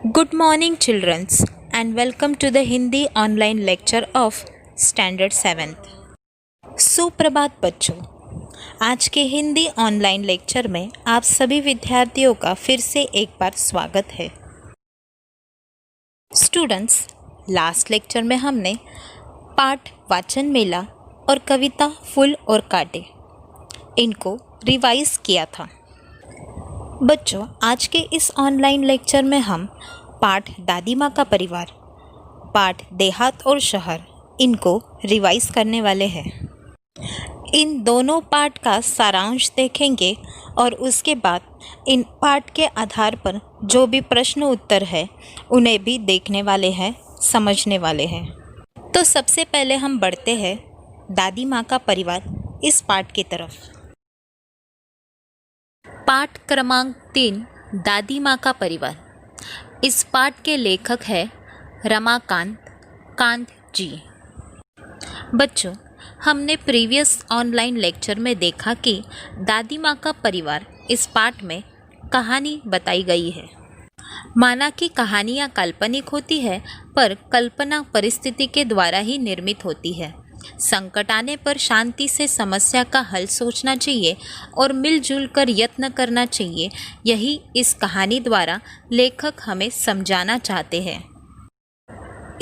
Good morning, children, and welcome to the Hindi online lecture of Standard 7th. सुप्रभात बच्चों, आज के Hindi online lecture में आप सभी विद्यार्थियों का फिर से एक बार स्वागत है। स्टूडेंट्स, लास्ट लेक्चर में हमने पाठ वाचन मेला और कविता फूल और कांटे इनको रिवाइज किया था। बच्चों, आज के इस ऑनलाइन लेक्चर में हम पाठ दादी माँ का परिवार, पाठ देहात और शहर इनको रिवाइज करने वाले हैं। इन दोनों पाठ का सारांश देखेंगे और उसके बाद इन पाठ के आधार पर जो भी प्रश्न उत्तर है उन्हें भी देखने वाले हैं, समझने वाले हैं। तो सबसे पहले हम बढ़ते हैं दादी माँ का परिवार इस पाठ की तरफ। पाठ क्रमांक 3 दादी माँ का परिवार। इस पाठ के लेखक है रमाकांत कांत जी। बच्चों, हमने प्रीवियस ऑनलाइन लेक्चर में देखा कि दादी माँ का परिवार इस पाठ में कहानी बताई गई है। माना कि कहानियाँ काल्पनिक होती है, पर कल्पना परिस्थिति के द्वारा ही निर्मित होती है। संकट आने पर शांति से समस्या का हल सोचना चाहिए और मिलजुल कर यत्न करना चाहिए। यही इस कहानी द्वारा लेखक हमें समझाना चाहते हैं।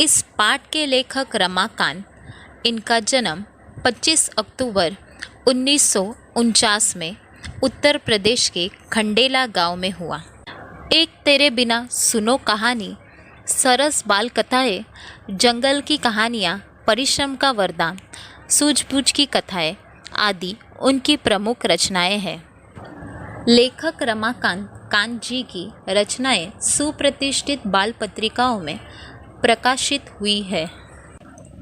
इस पाठ के लेखक रमाकांत, इनका जन्म 25 अक्टूबर 1949 में उत्तर प्रदेश के खंडेला गांव में हुआ। एक तेरे बिना सुनो कहानी, सरस बाल कथाएं, जंगल की कहानियाँ, परिश्रम का वरदान, सूझबूझ की कथाएं आदि उनकी प्रमुख रचनाएं हैं। लेखक रमाकांत कांत जी की रचनाएं सुप्रतिष्ठित बाल पत्रिकाओं में प्रकाशित हुई है।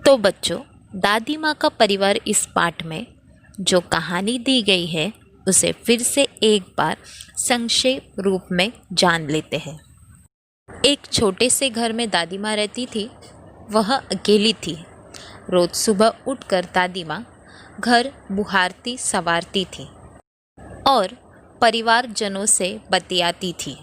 तो बच्चों, दादी माँ का परिवार इस पाठ में जो कहानी दी गई है उसे फिर से एक बार संक्षेप रूप में जान लेते हैं। एक छोटे से घर में दादी माँ रहती थी। वह अकेली थी। रोज सुबह उठकर दादी माँ घर बुहारती संवारती थी और परिवारजनों से बतियाती थी।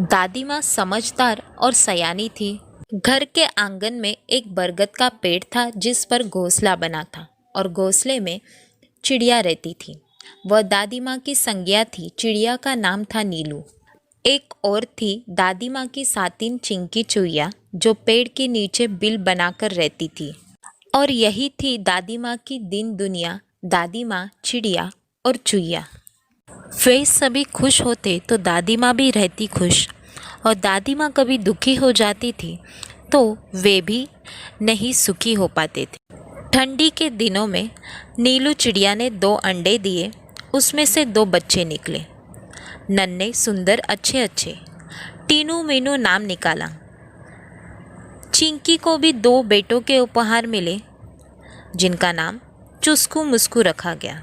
दादी माँ समझदार और सयानी थी। घर के आंगन में एक बरगद का पेड़ था जिस पर घोंसला बना था और घोंसले में चिड़िया रहती थी। वह दादी माँ की संज्ञा थी। चिड़िया का नाम था नीलू। एक और थी दादी माँ की सातिन चिंकी चुईया जो पेड़ के नीचे बिल बनाकर रहती थी। और यही थी दादी माँ की दिन दुनिया, दादी माँ, चिड़िया और चुईया। वे सभी खुश होते तो दादी माँ भी रहती खुश, और दादी माँ कभी दुखी हो जाती थी तो वे भी नहीं सुखी हो पाते थे। ठंडी के दिनों में नीलू चिड़िया ने 2 अंडे दिए। उसमें से 2 बच्चे निकले, नन्हे सुंदर अच्छे अच्छे। टीनू मीनू नाम निकाला। चिंकी को भी 2 बेटों के उपहार मिले जिनका नाम चुस्कू मुस्कू रखा गया।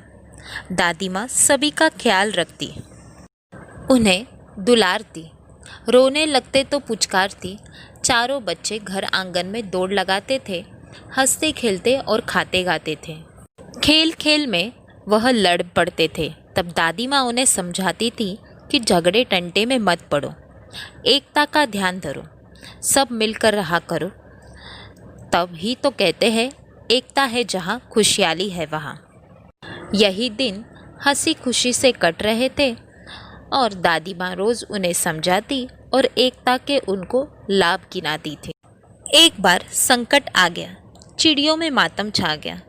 दादी माँ सभी का ख्याल रखती, उन्हें दुलारती, रोने लगते तो पुचकारती। चारों बच्चे घर आंगन में दौड़ लगाते थे, हंसते खेलते और खाते गाते थे। खेल खेल में वह लड़ पड़ते थे। तब दादी माँ उन्हें समझाती थी कि झगड़े टंटे में मत पड़ो, एकता का ध्यान धरो, सब मिलकर रहा करो। तब ही तो कहते हैं एकता है जहाँ खुशहाली है वहाँ। यही दिन हंसी खुशी से कट रहे थे और दादी माँ रोज़ उन्हें समझाती और एकता के उनको लाभ गिनाती थी। एक बार संकट आ गया, चिड़ियों में मातम छा गया।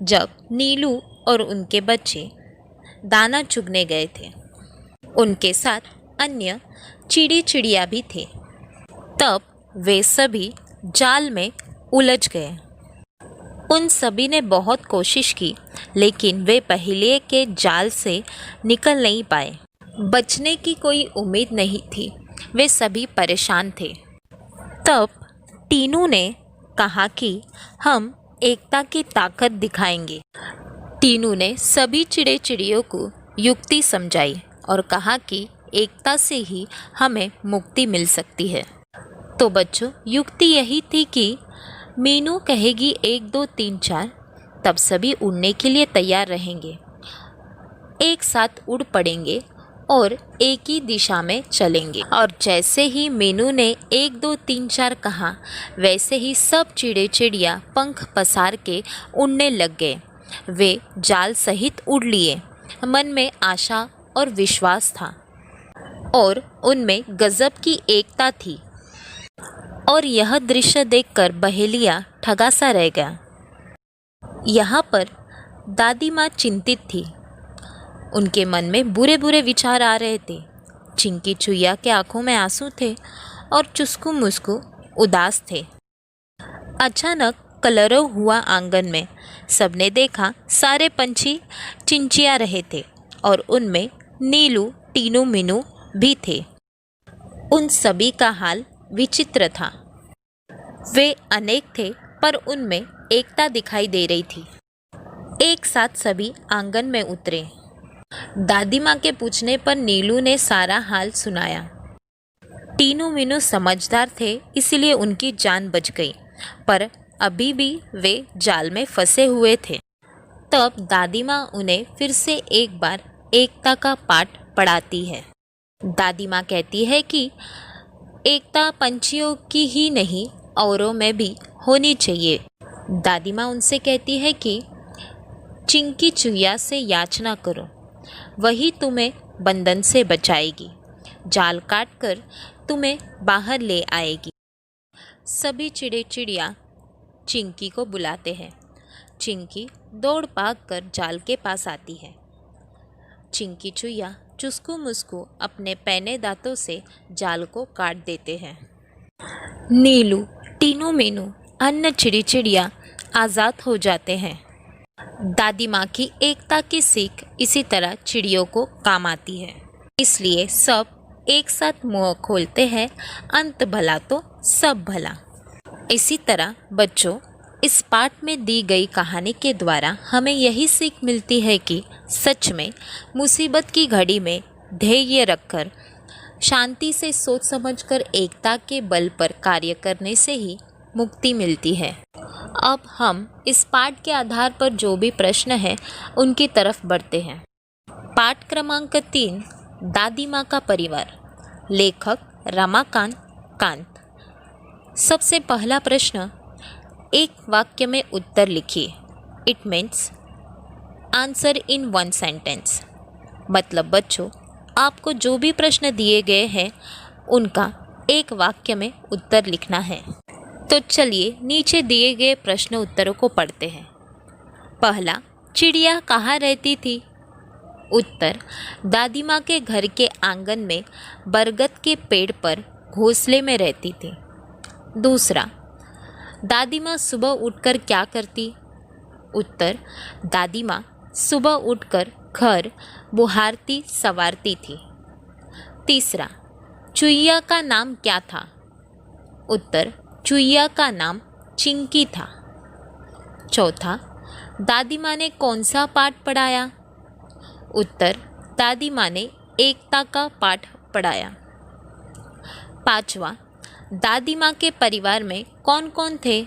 जब नीलू और उनके बच्चे दाना चुगने गए थे, उनके साथ अन्य चिड़ी चिड़िया भी थे। तब वे सभी जाल में उलझ गए। उन सभी ने बहुत कोशिश की, लेकिन वे पहले के जाल से निकल नहीं पाए। बचने की कोई उम्मीद नहीं थी। वे सभी परेशान थे। तब टीनू ने कहा कि हम एकता की ताकत दिखाएंगे। टीनू ने सभी चिड़े चिड़ियों को युक्ति समझाई और कहा कि एकता से ही हमें मुक्ति मिल सकती है। तो बच्चों, युक्ति यही थी कि मीनू कहेगी 1 2 3 4, तब सभी उड़ने के लिए तैयार रहेंगे। एक साथ उड़ पड़ेंगे और एक ही दिशा में चलेंगे। और जैसे ही मीनू ने 1 2 3 4 कहा, वैसे ही सब चिड़े चिड़िया पंख पसार के उड़ने लग गए। वे जाल सहित उड़ लिए। मन में आशा और विश्वास था और उनमें गजब की एकता थी। और यह दृश्य देखकर बहेलिया ठगा सा रह गया। यहाँ पर दादी माँ चिंतित थी। उनके मन में बुरे बुरे विचार आ रहे थे। चिंकी चुईया के आंखों में आंसू थे और चुस्कू मुस्कू उदास थे। अचानक कलरव हुआ आंगन में। सबने देखा सारे पंछी चिंचिया रहे थे और उनमें नीलू टीनू मीनू भी थे। उन सभी का हाल विचित्र था। वे अनेक थे पर उनमें एकता दिखाई दे रही थी। एक साथ सभी आंगन में उतरे। दादी माँ के पूछने पर नीलू ने सारा हाल सुनाया। टीनू मीनू समझदार थे, इसलिए उनकी जान बच गई, पर अभी भी वे जाल में फंसे हुए थे। तब दादी माँ उन्हें फिर से एक बार एकता का पाठ पढ़ाती है। दादी माँ कहती है कि एकता पंछियों की ही नहीं, औरों में भी होनी चाहिए। दादी माँ उनसे कहती है कि चिंकी चुईया से याचना करो, वही तुम्हें बंधन से बचाएगी, जाल काट कर तुम्हें बाहर ले आएगी। सभी चिड़े चिड़िया चिंकी को बुलाते हैं। चिंकी दौड़ भाग कर जाल के पास आती है। चिंकी चुईया चुस्कू मुस्कू अपने पैने दांतों से जाल को काट देते हैं। नीलू टीनू मीनू अन्य चिड़ी चिड़िया आज़ाद हो जाते हैं। दादी माँ की एकता की सीख इसी तरह चिड़ियों को काम आती है। इसलिए सब एक साथ मुंह खोलते हैं, अंत भला तो सब भला। इसी तरह बच्चों, इस पाठ में दी गई कहानी के द्वारा हमें यही सीख मिलती है कि सच में मुसीबत की घड़ी में धैर्य रखकर, शांति से सोच समझकर एकता के बल पर कार्य करने से ही मुक्ति मिलती है। अब हम इस पाठ के आधार पर जो भी प्रश्न है उनकी तरफ बढ़ते हैं। पाठ क्रमांक 3, दादी माँ का परिवार। लेखक रमाकांत कांत। सबसे पहला प्रश्न, एक वाक्य में उत्तर लिखिए। It means answer in 1 sentence. मतलब बच्चों, आपको जो भी प्रश्न दिए गए हैं उनका एक वाक्य में उत्तर लिखना है। तो चलिए नीचे दिए गए प्रश्न उत्तरों को पढ़ते हैं। पहला, चिड़िया कहाँ रहती थी? उत्तर, दादी माँ के घर के आंगन में बरगद के पेड़ पर घोंसले में रहती थी। दूसरा, दादी माँ सुबह उठकर क्या करती? उत्तर, दादी माँ सुबह उठकर घर बुहारती संवारती थी। तीसरा, चुईया का नाम क्या था? उत्तर, चुईया का नाम चिंकी था। चौथा, दादी माँ ने कौन सा पाठ पढ़ाया? उत्तर, दादी माँ ने एकता का पाठ पढ़ाया। पांचवा, दादी माँ के परिवार में कौन कौन थे?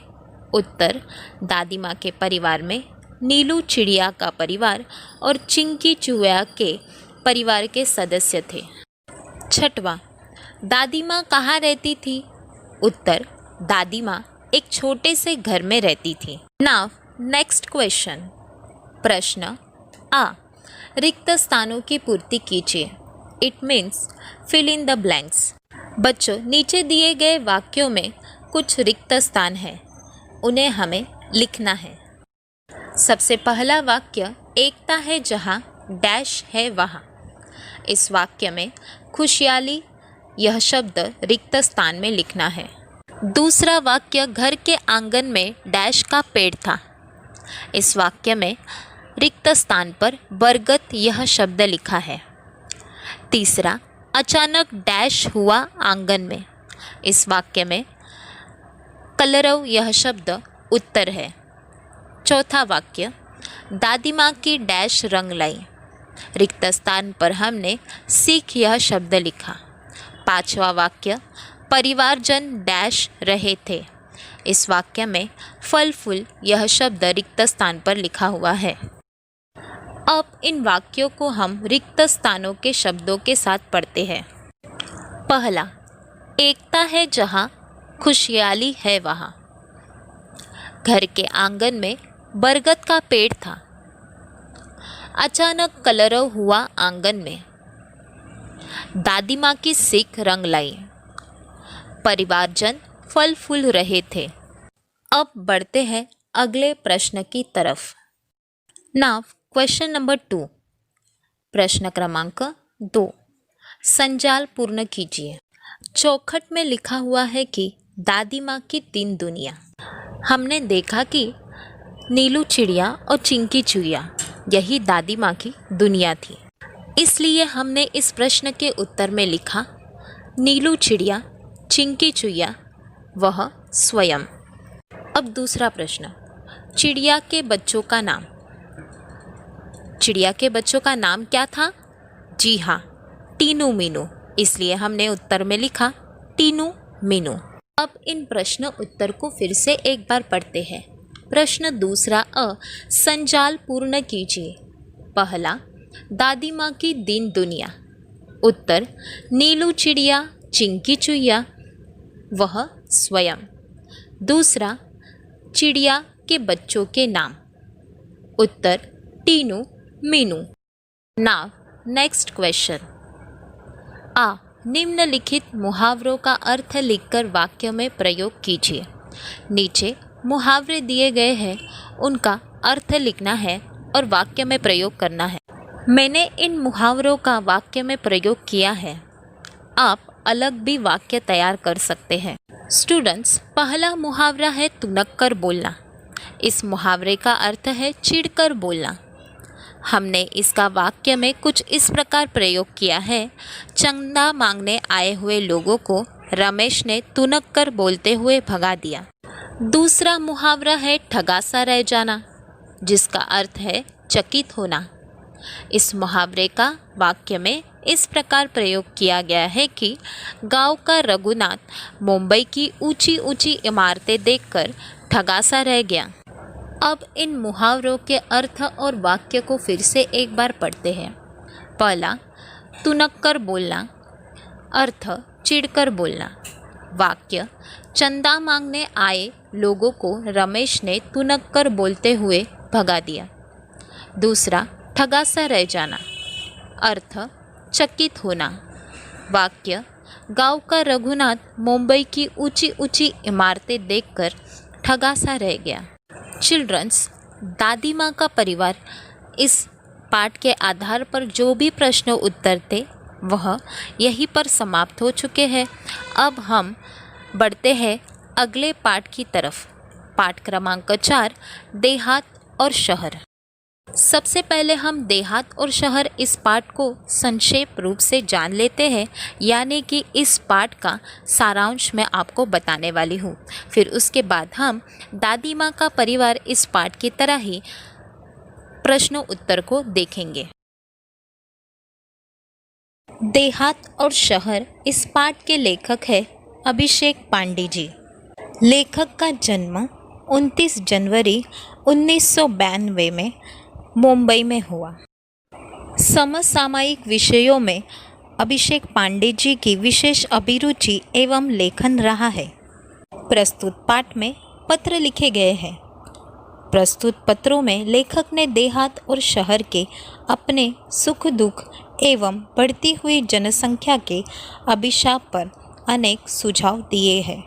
उत्तर, दादी माँ के परिवार में नीलू चिड़िया का परिवार और चिंकी चुईया के परिवार के सदस्य थे। छठवां, दादी माँ कहाँ रहती थी? उत्तर, दादी माँ एक छोटे से घर में रहती थी। Now next question. प्रश्न आ, रिक्त स्थानों की पूर्ति कीजिए। It means fill in the blanks. बच्चों, नीचे दिए गए वाक्यों में कुछ रिक्त स्थान हैं, उन्हें हमें लिखना है। सबसे पहला वाक्य, एकता है जहाँ डैश है वहाँ। इस वाक्य में खुशहाली यह शब्द रिक्त स्थान में लिखना है। दूसरा वाक्य, घर के आंगन में डैश का पेड़ था। इस वाक्य में रिक्त स्थान पर बरगद यह शब्द लिखा है। तीसरा, अचानक डैश हुआ आंगन में। इस वाक्य में कलरव यह शब्द उत्तर है। चौथा वाक्य, दादी माँ की डैश रंग लाई। रिक्त स्थान पर हमने सीख यह शब्द लिखा। पांचवा वाक्य, परिवारजन डैश रहे थे। इस वाक्य में फल फूल यह शब्द रिक्त स्थान पर लिखा हुआ है। अब इन वाक्यों को हम रिक्त स्थानों के शब्दों के साथ पढ़ते हैं। पहला, एकता है जहाँ खुशहाली है वहाँ। घर के आंगन में बरगद का पेड़ था, अचानक कलरव हुआ आंगन में। दादी माँ की सीख रंग लाई, परिवारजन फल फूल रहे थे। अब बढ़ते हैं अगले प्रश्न की तरफ। नाउ क्वेश्चन नंबर 2, प्रश्न क्रमांक 2, संजाल पूर्ण कीजिए। चौखट में लिखा हुआ है कि दादी माँ की 3 दुनिया। हमने देखा कि नीलू चिड़िया और चिंकी चुईया यही दादी माँ की दुनिया थी, इसलिए हमने इस प्रश्न के उत्तर में लिखा नीलू चिड़िया, चिंकी चुईया, वह स्वयं। अब दूसरा प्रश्न, चिड़िया के बच्चों का नाम। चिड़िया के बच्चों का नाम क्या था? जी हाँ, टीनू मीनू, इसलिए हमने उत्तर में लिखा टीनू मीनू। अब इन प्रश्न उत्तर को फिर से एक बार पढ़ते हैं। प्रश्न दूसरा अ, संजाल पूर्ण कीजिए। पहला, दादी माँ की 3 दुनिया। उत्तर, नीलू चिड़िया, चिंकी चुईया, वह स्वयं। दूसरा, चिड़िया के बच्चों के नाम। उत्तर, Tinu Minu. Now next question. आ, निम्नलिखित मुहावरों का अर्थ लिखकर वाक्य में प्रयोग कीजिए। नीचे मुहावरे दिए गए हैं, उनका अर्थ लिखना है और वाक्य में प्रयोग करना है। मैंने इन मुहावरों का वाक्य में प्रयोग किया है, आप अलग भी वाक्य तैयार कर सकते हैं। स्टूडेंट्स, पहला मुहावरा है तुनक कर बोलना। इस मुहावरे का अर्थ है चिढ़कर बोलना। हमने इसका वाक्य में कुछ इस प्रकार प्रयोग किया है, चंदा मांगने आए हुए लोगों को रमेश ने तुनक कर बोलते हुए भगा दिया। दूसरा मुहावरा है ठगा सा रह जाना, जिसका अर्थ है चकित होना। इस मुहावरे का वाक्य में इस प्रकार प्रयोग किया गया है कि गांव का रघुनाथ मुंबई की ऊंची ऊंची इमारतें देखकर ठगा सा रह गया। अब इन मुहावरों के अर्थ और वाक्य को फिर से एक बार पढ़ते हैं। पहला, तुनक कर बोलना। अर्थ, चिढ़कर बोलना। वाक्य, चंदा मांगने आए लोगों को रमेश ने तुनक कर बोलते हुए भगा दिया। दूसरा, ठगा सा रह जाना। अर्थ, चकित होना। वाक्य, गांव का रघुनाथ मुंबई की ऊंची ऊंची इमारतें देखकर ठगा सा रह गया। चिल्ड्रंस, दादी माँ का परिवार इस पाठ के आधार पर जो भी प्रश्न उत्तर थे वह यहीं पर समाप्त हो चुके हैं। अब हम बढ़ते हैं अगले पाठ की तरफ। पाठ क्रमांक 4, देहात और शहर। सबसे पहले हम देहात और शहर इस पाठ को संक्षेप रूप से जान लेते हैं, यानी कि इस पाठ का सारांश मैं आपको बताने वाली हूँ। फिर उसके बाद हम दादी माँ का परिवार इस पाठ की तरह ही प्रश्नों उत्तर को देखेंगे। देहात और शहर इस पाठ के लेखक है अभिषेक पांडे जी। लेखक का जन्म 29 जनवरी 1992 में मुंबई में हुआ। समसामयिक विषयों में अभिषेक पांडे जी की विशेष अभिरुचि एवं लेखन रहा है। प्रस्तुत पाठ में पत्र लिखे गए हैं। प्रस्तुत पत्रों में लेखक ने देहात और शहर के अपने सुख दुख एवं बढ़ती हुई जनसंख्या के अभिशाप पर अनेक सुझाव दिए हैं।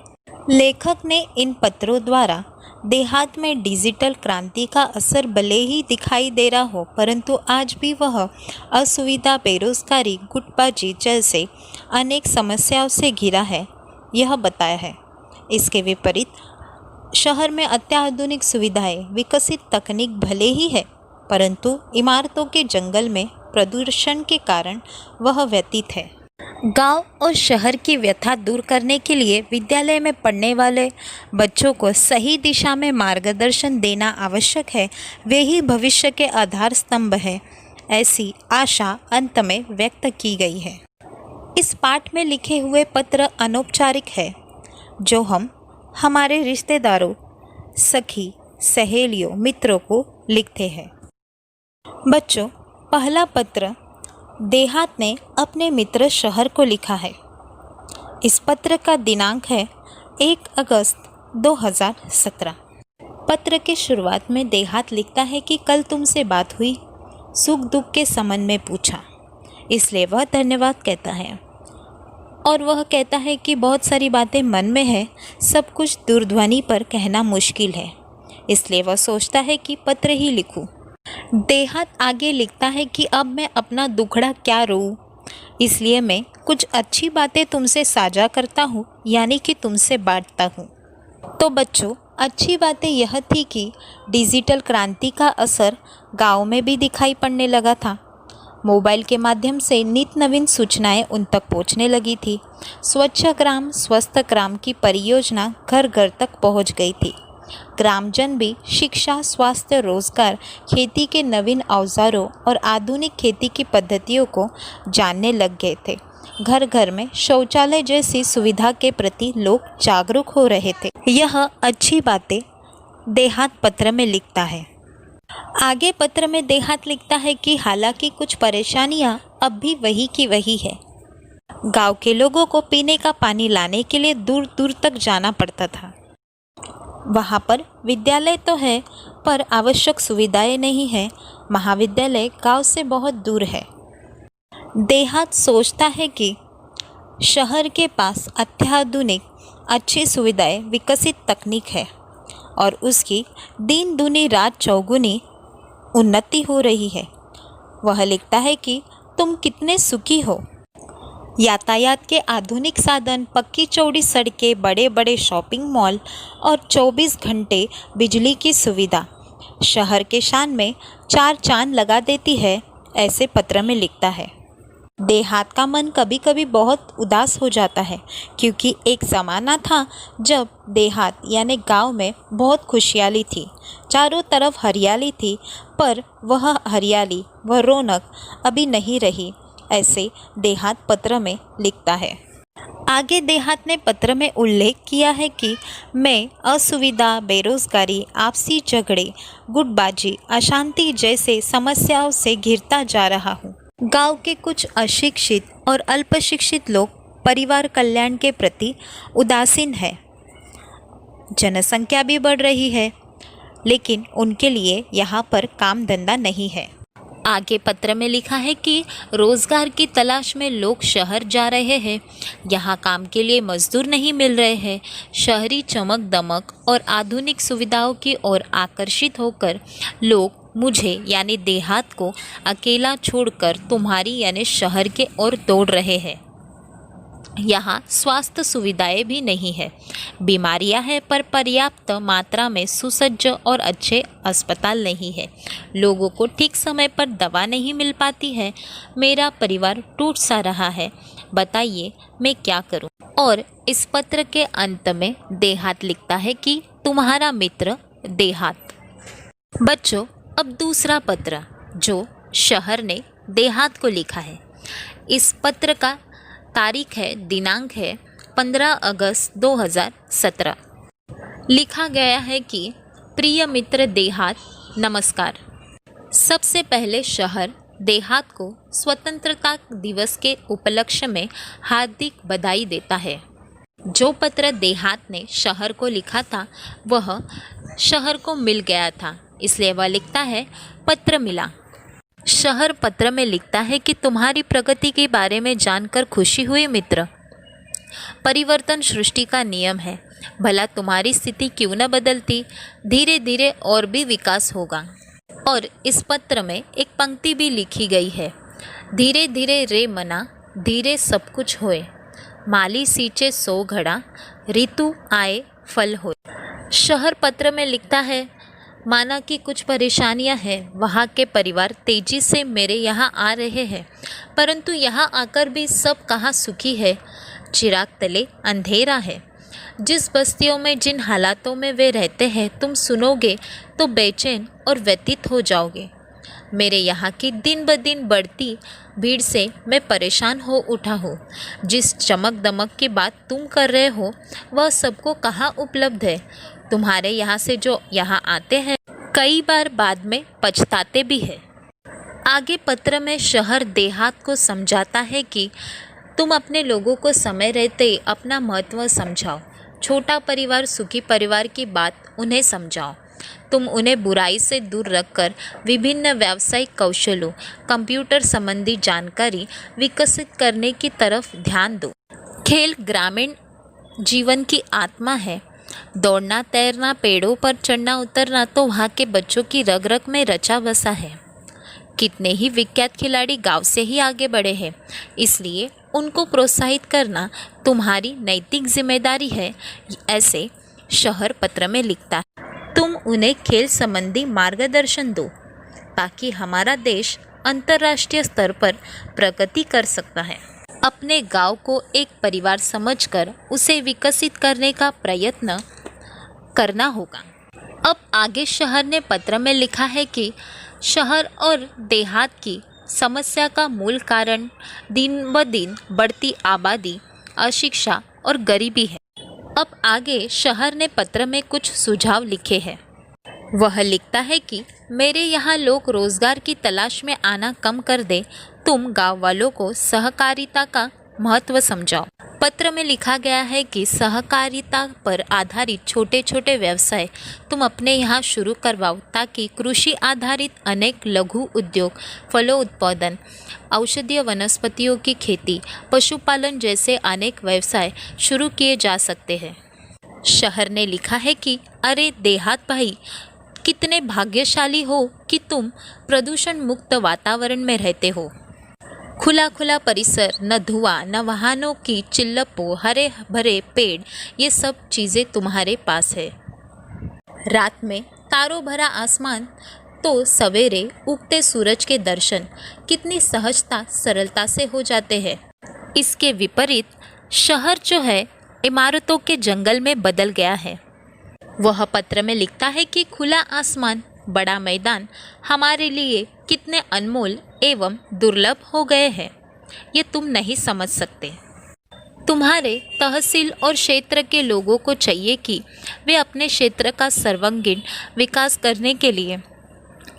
लेखक ने इन पत्रों द्वारा देहात में डिजिटल क्रांति का असर भले ही दिखाई दे रहा हो, परंतु आज भी वह असुविधा, बेरोजगारी, गुटबाजी जैसे अनेक समस्याओं से घिरा है, यह बताया है। इसके विपरीत शहर में अत्याधुनिक सुविधाएं, विकसित तकनीक भले ही है, परंतु इमारतों के जंगल में प्रदूषण के कारण वह व्यतीत है। गांव और शहर की व्यथा दूर करने के लिए विद्यालय में पढ़ने वाले बच्चों को सही दिशा में मार्गदर्शन देना आवश्यक है। वे ही भविष्य के आधार स्तंभ हैं, ऐसी आशा अंत में व्यक्त की गई है। इस पाठ में लिखे हुए पत्र अनौपचारिक है, जो हम हमारे रिश्तेदारों, सखी, सहेलियों, मित्रों को लिखते हैं। बच्चों, पहला पत्र देहात ने अपने मित्र शहर को लिखा है। इस पत्र का दिनांक है 1 अगस्त 2017। पत्र के शुरुआत में देहात लिखता है कि कल तुमसे बात हुई, सुख दुख के संबंध में पूछा, इसलिए वह धन्यवाद कहता है। और वह कहता है कि बहुत सारी बातें मन में है, सब कुछ दूरध्वनि पर कहना मुश्किल है, इसलिए वह सोचता है कि पत्र ही लिखूं। देहात आगे लिखता है कि अब मैं अपना दुखड़ा क्या रोऊं, इसलिए मैं कुछ अच्छी बातें तुमसे साझा करता हूँ, यानी कि तुमसे बांटता हूँ। तो बच्चों, अच्छी बातें यह थी कि डिजिटल क्रांति का असर गांव में भी दिखाई पड़ने लगा था। मोबाइल के माध्यम से नित नवीन सूचनाएं उन तक पहुंचने लगी थी। स्वच्छ ग्राम स्वस्थ ग्राम की परियोजना घर घर तक पहुंच गई थी। ग्रामजन भी शिक्षा, स्वास्थ्य, रोजगार, खेती के नवीन औजारों और आधुनिक खेती की पद्धतियों को जानने लग गए थे। घर घर में शौचालय जैसी सुविधा के प्रति लोग जागरूक हो रहे थे। यह अच्छी बातें देहात पत्र में लिखता है। आगे पत्र में देहात लिखता है कि हालांकि कुछ परेशानियां अब भी वही की वही है। गांव के लोगों को पीने का पानी लाने के लिए दूर दूर तक जाना पड़ता था। वहाँ पर विद्यालय तो है, पर आवश्यक सुविधाएं नहीं है। महाविद्यालय गांव से बहुत दूर है। देहात सोचता है कि शहर के पास अत्याधुनिक अच्छी सुविधाएं, विकसित तकनीक है और उसकी दिन दूनी रात चौगुनी उन्नति हो रही है। वह लिखता है कि तुम कितने सुखी हो। यातायात के आधुनिक साधन, पक्की चौड़ी सड़कें, बड़े बड़े शॉपिंग मॉल और 24 घंटे बिजली की सुविधा शहर के शान में 4 चांद लगा देती है, ऐसे पत्र में लिखता है। देहात का मन कभी कभी बहुत उदास हो जाता है, क्योंकि एक ज़माना था जब देहात यानी गांव में बहुत खुशहाली थी, चारों तरफ हरियाली थी, पर वह हरियाली, वह रौनक अभी नहीं रही, ऐसे देहात पत्र में लिखता है। आगे देहात ने पत्र में उल्लेख किया है कि मैं असुविधा, बेरोजगारी, आपसी झगड़े, गुटबाजी, अशांति जैसे समस्याओं से घिरता जा रहा हूँ। गांव के कुछ अशिक्षित और अल्पशिक्षित लोग परिवार कल्याण के प्रति उदासीन है। जनसंख्या भी बढ़ रही है, लेकिन उनके लिए यहाँ पर काम धंधा नहीं है। आगे पत्र में लिखा है कि रोजगार की तलाश में लोग शहर जा रहे हैं, यहाँ काम के लिए मजदूर नहीं मिल रहे हैं। शहरी चमक दमक और आधुनिक सुविधाओं की ओर आकर्षित होकर लोग मुझे यानी देहात को अकेला छोड़कर तुम्हारी यानी शहर के ओर दौड़ रहे हैं। यहाँ स्वास्थ्य सुविधाएं भी नहीं है, बीमारियां हैं, पर पर्याप्त मात्रा में सुसज्ज और अच्छे अस्पताल नहीं है। लोगों को ठीक समय पर दवा नहीं मिल पाती है। मेरा परिवार टूट सा रहा है, बताइए मैं क्या करूं। और इस पत्र के अंत में देहात लिखता है कि तुम्हारा मित्र देहात। बच्चों, अब दूसरा पत्र जो शहर ने देहात को लिखा है। इस पत्र का तारीख है, दिनांक है 15 अगस्त 2017। लिखा गया है कि प्रिय मित्र देहात, नमस्कार। सबसे पहले शहर देहात को स्वतंत्रता दिवस के उपलक्ष्य में हार्दिक बधाई देता है। जो पत्र देहात ने शहर को लिखा था वह शहर को मिल गया था, इसलिए वह लिखता है पत्र मिला। शहर पत्र में लिखता है कि तुम्हारी प्रगति के बारे में जानकर खुशी हुई मित्र। परिवर्तन सृष्टि का नियम है, भला तुम्हारी स्थिति क्यों न बदलती, धीरे धीरे और भी विकास होगा। और इस पत्र में एक पंक्ति भी लिखी गई है, धीरे धीरे रे मना, धीरे सब कुछ होए, माली सींचे 100 घड़ा, ऋतु आए फल होए। शहर पत्र में लिखता है, माना कि कुछ परेशानियां हैं, वहाँ के परिवार तेजी से मेरे यहाँ आ रहे हैं, परंतु यहाँ आकर भी सब कहाँ सुखी है। चिराग तले अंधेरा है। जिस बस्तियों में, जिन हालातों में वे रहते हैं, तुम सुनोगे तो बेचैन और व्यतीत हो जाओगे। मेरे यहाँ की दिन ब दिन बढ़ती भीड़ से मैं परेशान हो उठा हूँ। जिस चमक दमक की बात तुम कर रहे हो वह सबको कहाँ उपलब्ध है। तुम्हारे यहाँ से जो यहाँ आते हैं कई बार बाद में पछताते भी हैं। आगे पत्र में शहर देहात को समझाता है कि तुम अपने लोगों को समय रहते ही अपना महत्व समझाओ। छोटा परिवार सुखी परिवार की बात उन्हें समझाओ। तुम उन्हें बुराई से दूर रखकर विभिन्न व्यावसायिक कौशलों, कंप्यूटर संबंधी जानकारी विकसित करने की तरफ ध्यान दो। खेल ग्रामीण जीवन की आत्मा है। दौड़ना, तैरना, पेड़ों पर चढ़ना उतरना तो वहाँ के बच्चों की रग रग में रचा बसा है। कितने ही विख्यात खिलाड़ी गांव से ही आगे बढ़े हैं, इसलिए उनको प्रोत्साहित करना तुम्हारी नैतिक जिम्मेदारी है, ऐसे शहर पत्र में लिखता है। तुम उन्हें खेल संबंधी मार्गदर्शन दो ताकि हमारा देश अंतर्राष्ट्रीय स्तर पर प्रगति कर सकता है। अपने गांव को एक परिवार समझकर उसे विकसित करने का प्रयत्न करना होगा। अब आगे शहर ने पत्र में लिखा है कि शहर और देहात की समस्या का मूल कारण दिन ब दिन बढ़ती आबादी, अशिक्षा और गरीबी है। अब आगे शहर ने पत्र में कुछ सुझाव लिखे हैं। वह लिखता है कि मेरे यहाँ लोग रोजगार की तलाश में आना कम कर दे। तुम गांव वालों को सहकारिता का महत्व समझाओ। पत्र में लिखा गया है कि सहकारिता पर आधारित छोटे छोटे व्यवसाय तुम अपने यहाँ शुरू करवाओ ताकि कृषि आधारित अनेक लघु उद्योग, फलोत्पादन, औषधीय वनस्पतियों की खेती, पशुपालन जैसे अनेक व्यवसाय शुरू किए जा सकते हैं। शहर ने लिखा है कि अरे देहात भाई, कितने भाग्यशाली हो कि तुम प्रदूषण मुक्त वातावरण में रहते हो। खुला खुला परिसर, न धुआं, न वाहनों की चिल्लपों, हरे भरे पेड़, ये सब चीज़ें तुम्हारे पास है। रात में तारों भरा आसमान तो सवेरे उगते सूरज के दर्शन कितनी सहजता सरलता से हो जाते हैं। इसके विपरीत शहर जो है इमारतों के जंगल में बदल गया है। वह पत्र में लिखता है कि खुला आसमान, बड़ा मैदान हमारे लिए कितने अनमोल एवं दुर्लभ हो गए हैं, ये तुम नहीं समझ सकते। तुम्हारे तहसील और क्षेत्र के लोगों को चाहिए कि वे अपने क्षेत्र का सर्वांगीण विकास करने के लिए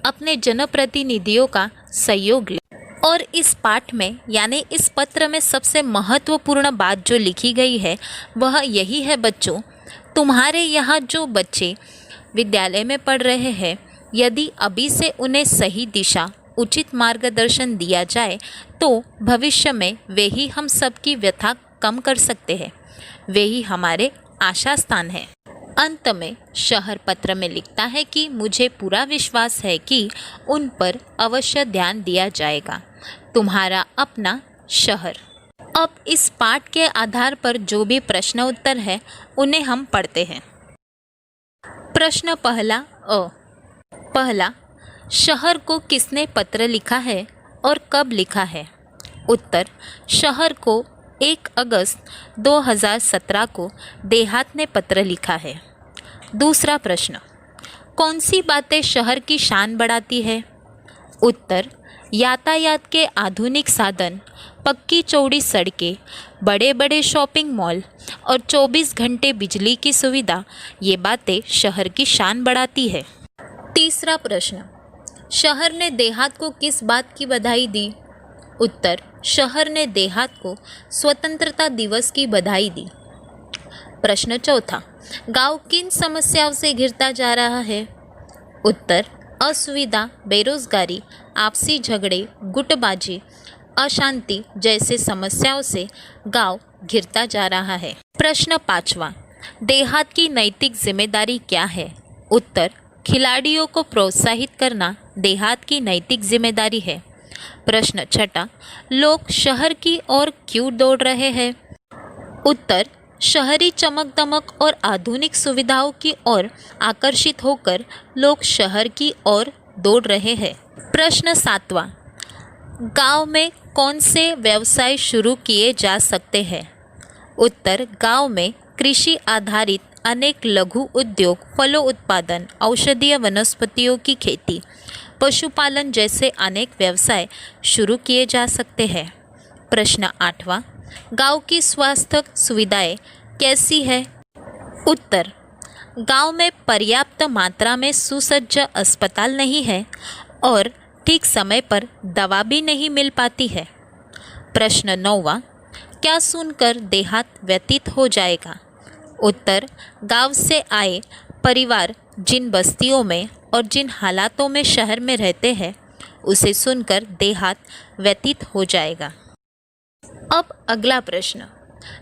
अपने जनप्रतिनिधियों का सहयोग लें। और इस पाठ में यानी इस पत्र में सबसे महत्वपूर्ण बात जो लिखी गई है वह यही है बच्चों, तुम्हारे यहाँ जो बच्चे विद्यालय में पढ़ रहे हैं, यदि अभी से उन्हें सही दिशा, उचित मार्गदर्शन दिया जाए तो भविष्य में वे ही हम सबकी व्यथा कम कर सकते हैं। वे ही हमारे आशा स्थान है। अंत में शहर पत्र में लिखता है कि मुझे पूरा विश्वास है कि उन पर अवश्य ध्यान दिया जाएगा। तुम्हारा अपना शहर। अब इस पाठ के आधार पर जो भी प्रश्न उत्तर है उन्हें हम पढ़ते हैं। प्रश्न पहला अ। पहला, शहर को किसने पत्र लिखा है और कब लिखा है? उत्तर, शहर को 1 अगस्त 2017 को देहात ने पत्र लिखा है। दूसरा प्रश्न, कौन सी बातें शहर की शान बढ़ाती है? उत्तर, यातायात के आधुनिक साधन, पक्की चौड़ी सड़कें, बड़े बड़े शॉपिंग मॉल और 24 घंटे बिजली की सुविधा, ये बातें शहर की शान बढ़ाती है। तीसरा प्रश्न, शहर ने देहात को किस बात की बधाई दी? उत्तर, शहर ने देहात को स्वतंत्रता दिवस की बधाई दी। प्रश्न चौथा, गांव किन समस्याओं से घिरता जा रहा है? उत्तर, असुविधा, बेरोजगारी, आपसी झगड़े, गुटबाजी, अशांति जैसे समस्याओं से गांव घिरता जा रहा है। प्रश्न पांचवा, देहात की नैतिक जिम्मेदारी क्या है? उत्तर, खिलाड़ियों को प्रोत्साहित करना देहात की नैतिक जिम्मेदारी है। प्रश्न छठा, लोग शहर की ओर क्यों दौड़ रहे हैं? उत्तर, शहरी चमक दमक और आधुनिक सुविधाओं की ओर आकर्षित होकर लोग शहर की ओर दौड़ रहे हैं। प्रश्न सातवां, गांव में कौन से व्यवसाय शुरू किए जा सकते हैं? उत्तर, गांव में कृषि आधारित अनेक लघु उद्योग, फलों उत्पादन, औषधीय वनस्पतियों की खेती, पशुपालन जैसे अनेक व्यवसाय शुरू किए जा सकते हैं। प्रश्न आठवां, गांव की स्वास्थ्य सुविधाएं कैसी है? उत्तर, गांव में पर्याप्त मात्रा में सुसज्ज अस्पताल नहीं है और ठीक समय पर दवा भी नहीं मिल पाती है। प्रश्न 9वां, क्या सुनकर देहात व्यतीत हो जाएगा? उत्तर, गांव से आए परिवार जिन बस्तियों में और जिन हालातों में शहर में रहते हैं उसे सुनकर देहात व्यतीत हो जाएगा। अब अगला प्रश्न,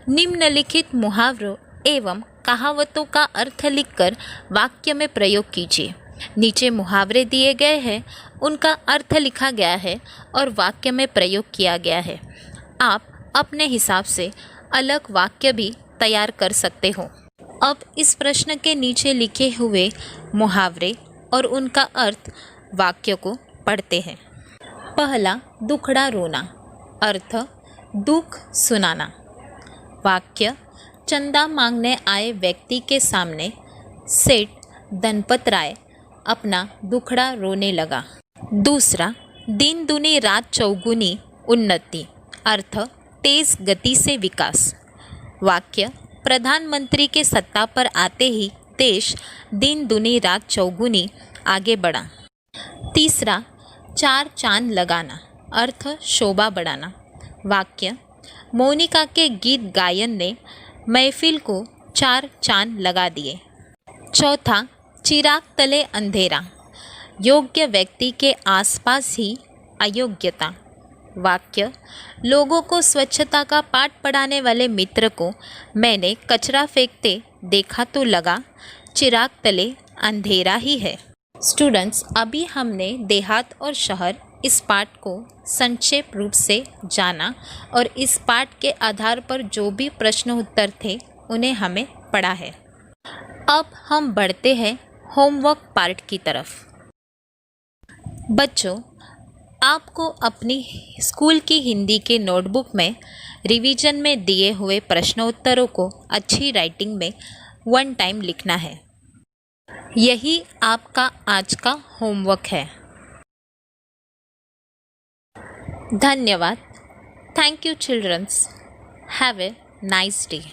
निम्नलिखित मुहावरों एवं कहावतों का अर्थ लिखकर वाक्य में प्रयोग कीजिए। नीचे मुहावरे दिए गए हैं, उनका अर्थ लिखा गया है और वाक्य में प्रयोग किया गया है। आप अपने हिसाब से अलग वाक्य भी तैयार कर सकते हो। अब इस प्रश्न के नीचे लिखे हुए मुहावरे और उनका अर्थ वाक्य को पढ़ते हैं। पहला, दुखड़ा रोना। अर्थ, दुख सुनाना। वाक्य, चंदा मांगने आए व्यक्ति के सामने सेठ धनपत राय अपना दुखड़ा रोने लगा। दूसरा, दिन दुनी रात चौगुनी उन्नति। अर्थ, तेज गति से विकास। वाक्य, प्रधानमंत्री के सत्ता पर आते ही देश दिन दुनी रात चौगुनी आगे बढ़ा। तीसरा, चार चांद लगाना। अर्थ, शोभा बढ़ाना। वाक्य, मोनिका के गीत गायन ने महफिल को चार चांद लगा दिए। चौथा, चिराग तले अंधेरा। योग्य व्यक्ति के आसपास ही अयोग्यता। वाक्य, लोगों को स्वच्छता का पाठ पढ़ाने वाले मित्र को मैंने कचरा फेंकते देखा तो लगा चिराग तले अंधेरा ही है। स्टूडेंट्स, अभी हमने देहात और शहर इस पाठ को संक्षेप रूप से जाना और इस पाठ के आधार पर जो भी प्रश्न उत्तर थे उन्हें हमें पढ़ा है। अब हम बढ़ते हैं होमवर्क पार्ट की तरफ। बच्चों, आपको अपनी स्कूल की हिंदी के नोटबुक में रिवीजन में दिए हुए प्रश्नोत्तरों को अच्छी राइटिंग में 1 टाइम लिखना है। यही आपका आज का होमवर्क है। धन्यवाद। Thank you childrens. Have a nice day.